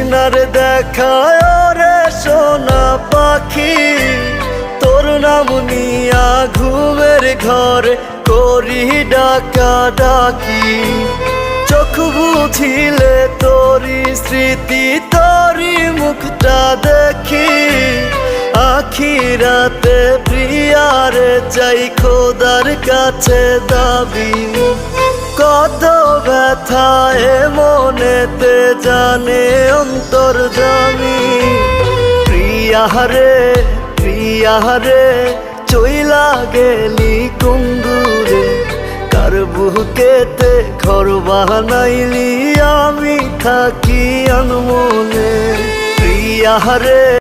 তৃষ্ণার দেখায় রে সোনা পাখি, তোর নাম নিয়া ঘুমের ঘরে করি ডাকা ডাকি। চোখ বুঝিলে তোরি স্মৃতি, তোরি মুখটা দেখি, আখিরাতে প্রিয়ারে চাই খোদার কাছে দাবি। কত ব্যথায় মনেতে জানে অন্তর্যামী, প্রিয়ারে প্রিয়ারে চইলা গেলি কুন্দুরে, কার বুকেতে ঘর বানাইলি আমি থাকি আনমনে। প্রিয়ারে